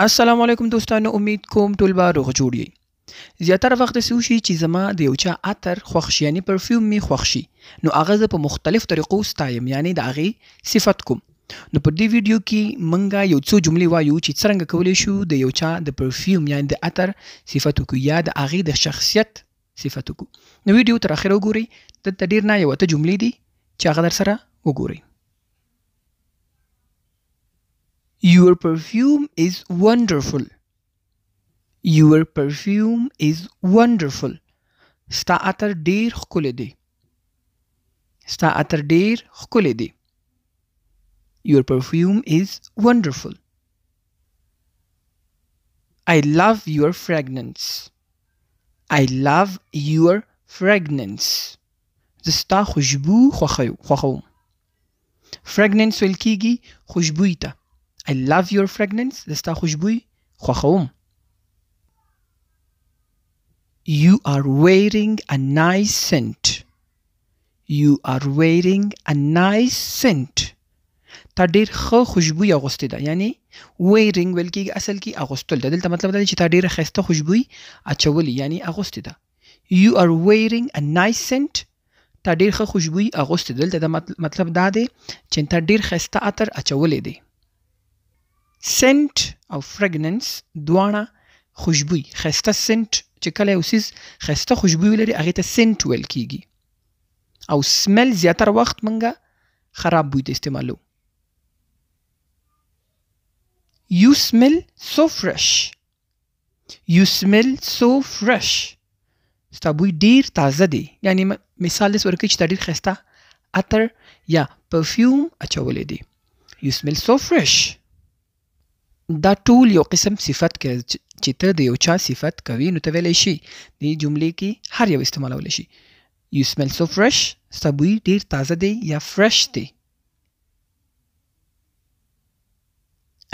السلام علیکم دوستانو، امید کوم ټول به روغ جوړ یئ. زیاتره وخت داسې وشي چې زما د یو چا عطر خوښ شي، یعنې پرفیوم مې خوښ شي، نو هغه زه په مختلفو طریقو ستایم، یعنې د هغې صفت کوم. نو په دې ویډیو کې موږ یو څو جملې وایو چې څرنګه کولی شو د یو چا د پرفیوم یعنې د عطر صفت وکړو یا د هغې د شخصیت صفت وکړو. نو ویډیو تر اخره وګورئ. دلته ډېر نه یو اته جملې دي چې هغه در سره وګورئ. Your perfume is wonderful. Your perfume is wonderful. ستا عطر ډیر ښکلی دی. ستا عطر ډیر ښکلی دی. Your perfume is wonderful. I love your fragrance. I love your fragrance. زه ستا خوشبو خوښوم. fragrance ویل کیږي خوشبویي ته. I love your fragrance. زه ستا خوشبویي خوښوم. You are wearing a nice scent. You are wearing a nice scent. تا ډیر ښه خوشبویي اغوستې ده، یعنې wearing ویل کېږي اصل کې اغوستل ده. دلته مطلب دا دی چې تا ډیره ښایسته خوشبویي اچولې، یعنې اغوستې ده. You are wearing a nice scent. تا ډیر ښه خوشبویي اغوستې ده. دلته دا مطلب دا دی چې تا ډیر ښایسته عطر اچولی دی. scent او fragrance دواړه خوشبویي، ښایسته scent چې کله یو څیز ښایسته خوشبویي ولري هغې ته سنټ ویل کیږي، او سمل زیاتره وخت موږ خراب بوی ته استعمالوو. You smell so fresh. You smell so fresh. ستا بوی ډیر تازه دی، یعنې مثال داسې ورکوي چې تا ډیر ښایسته عطر یا پرفیوم اچولی دی. You smell so fresh. دا ټول یو قسم صفت کې چې ته د یو چا صفت کوي نو ته ویلی شي دې جملې کې هر یو استعمالولی شي. You smell so fresh. ستا بوی ډیر تازه دی یا فرش دی.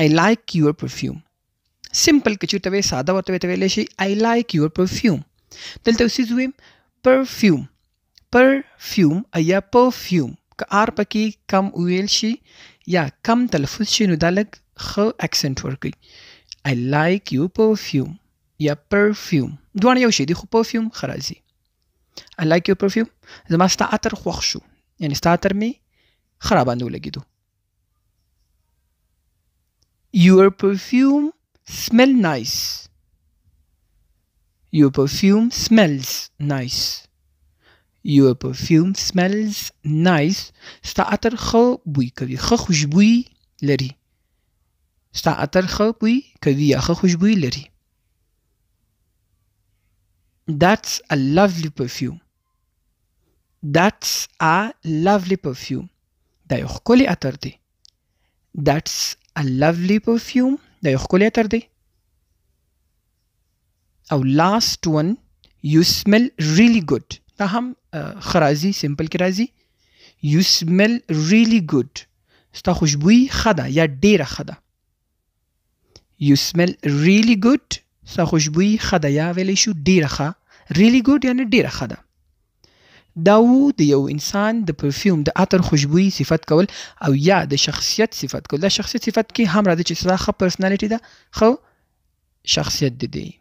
I like your perfume. سمپل که چېرته وایې ساده ورته ته ویلی شي I like your perfume. دلته یو څیز ویم پرفیوم. پرفیوم یا پرفیوم که آر پکې کم وویل شي یا کم تلفظ شي نو دا لږ ښه اکسنټ ورکوي. I like your perfume یا پرفیوم دواړه یو شی دي، خو پرفیوم ښه راځي. I like your perfume. زما ستا عطر خوښ شو، یعنې ستا عطر مې ښه راباندې ولګېدو. Your perfume smell nice. Your perfume smells nice. Your perfume smells nice. ستا عطر ښه بوی کوي، ښه خوشبویي لري. ستا عطر ښه بوی کوي یا ښه خوشبویي لري. That's a lovely perfume. That's a lovely perfume. دا یو ښکلی عطر دی. That's a lovely perfume. دا یو ښکلی عطر دی. او last one, you smell really good. دا هم ښه راځي، سمپل کې راځي. You smell really good. ستا خوشبویي ښه ده یا ډیره ښه ده. You smell really good. ستا خوشبویي ښه ده یا ویلی شو ډیره ښه. really good یعنې ډیره ښه ده. دا و د یو انسان د پرفیوم د عطر خوشبویي صفت کول او یا د شخصیت صفت کول. دا شخصیت صفت کې هم راځي چې ستا ښه پرسنالیټي ده، ښه شخصیت د دی.